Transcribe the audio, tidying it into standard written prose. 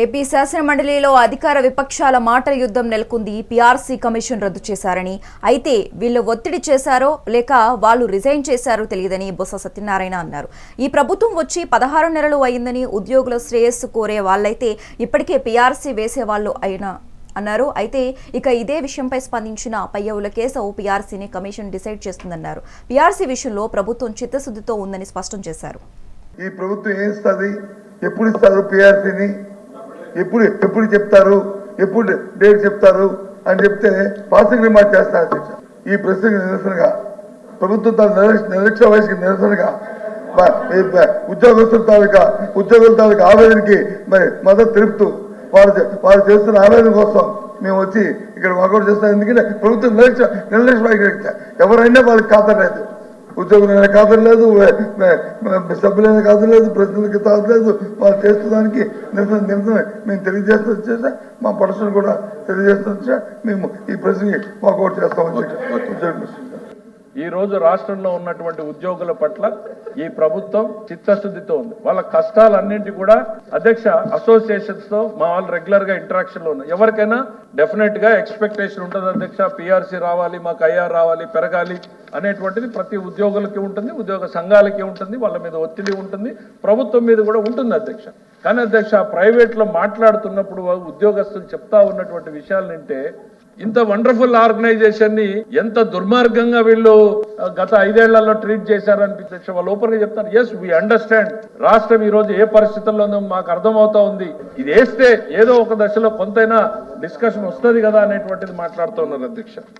AP శాసన మండలిలో అధికార విపక్షాల మాటల యుద్ధం నెలకొంది. పీఆర్సీ కమిషన్ రద్దు చేశారని, అయితే వీళ్ళు ఒత్తిడి చేశారో లేక వాళ్ళు రిజైన్ చేశారో తెలియదని బొత్స సత్యనారాయణ అన్నారు. ఈ ప్రభుత్వం వచ్చి 16 నెలలు అయిందని, ఉద్యోగుల శ్రేయస్సు కోరే వాళ్ళైతే ఇప్పటికే పీఆర్సీ వేసేవాళ్ళు అయినా అన్నారు. అయితే ఇక ఇదే విషయంపై స్పందించిన పయ్యవుల కేశవ్ పీఆర్సీని కమిషన్ డిసైడ్ చేస్తుందన్నారు. పీఆర్సీ విషయంలో ప్రభుత్వం చిత్తశుద్ధితో ఉందని స్పష్టం చేశారు. ఈ ప్రభుత్వం ఏం ఇస్తుంది, ఎప్పుడు ఇస్తారు, పీఆర్సీని ఎప్పుడు చెప్తారు, ఎప్పుడు డేట్ చెప్తారు అని చెప్తే పాసింగ్ రిమార్క్ చేస్తారు. ఈ ప్రశ్నకు నిరసనగా ప్రభుత్వం తన నిర్లక్ష్య వయసుకి నిరసనగా ఉద్యోగుల తాలూకా ఆవేదనకి మరి మద్దతు తెలుపుతూ వారు చేస్తున్న ఆవేదన కోసం మేము వచ్చి ఇక్కడ వాకౌట్ చేస్తాం. ఎందుకంటే ప్రభుత్వం నిర్లక్ష్య ఎవరైనా వాళ్ళకి ఖాతా లేదు, ఉద్యోగులైనా ఖాతా లేదు, సభ్యులైనా ఖాతా లేదు, ప్రతినిధులకి ఖాతా లేదు. వాళ్ళు చేస్తున్నదానికి నిరసన మేము తెలియజేస్తూ వచ్చేసా, మా పర్సన్ కూడా తెలియజేస్తూ వచ్చా, మేము ఈ ప్రశ్నకి వాకౌట్ చేస్తామని. ఈ రోజు రాష్ట్రంలో ఉన్నటువంటి ఉద్యోగుల పట్ల ఈ ప్రభుత్వం చిత్తశుద్ధితో ఉంది. వాళ్ళ కష్టాలన్నింటి కూడా అధ్యక్ష అసోసియేషన్స్ తో మా వాళ్ళు రెగ్యులర్ గా ఇంటరాక్షన్ లో ఉన్నారు. ఎవరికైనా డెఫినెట్ గా ఎక్స్పెక్టేషన్ ఉంటుంది అధ్యక్ష, పీఆర్సీ రావాలి, మాకు ఐఆర్ రావాలి, పెరగాలి అనేటువంటిది ప్రతి ఉద్యోగులకి ఉంటుంది, ఉద్యోగ సంఘాలకి ఉంటుంది, వాళ్ళ మీద ఒత్తిడి ఉంటుంది, ప్రభుత్వం మీద కూడా ఉంటుంది అధ్యక్ష. కానీ అధ్యక్ష ప్రైవేట్ లో మాట్లాడుతున్నప్పుడు ఉద్యోగస్తులు చెప్తా ఉన్నటువంటి విషయాలు వింటే ఇంత వండర్ఫుల్ ఆర్గనైజేషన్ ని ఎంత దుర్మార్గంగా వీళ్ళు గత 5 ఏళ్లలో ట్రీట్ చేశారనిపించే వాళ్ళు ఓపెన్ గా చెప్తారు. Yes, we understand. రాష్ట్రం ఈ రోజు ఏ పరిస్థితుల్లోనూ మాకు అర్థమవుతా ఉంది. ఇది వేస్తే ఏదో ఒక దశలో కొంతైనా డిస్కషన్ వస్తుంది కదా అనేటువంటిది మాట్లాడుతూ ఉన్నారు అధ్యక్ష.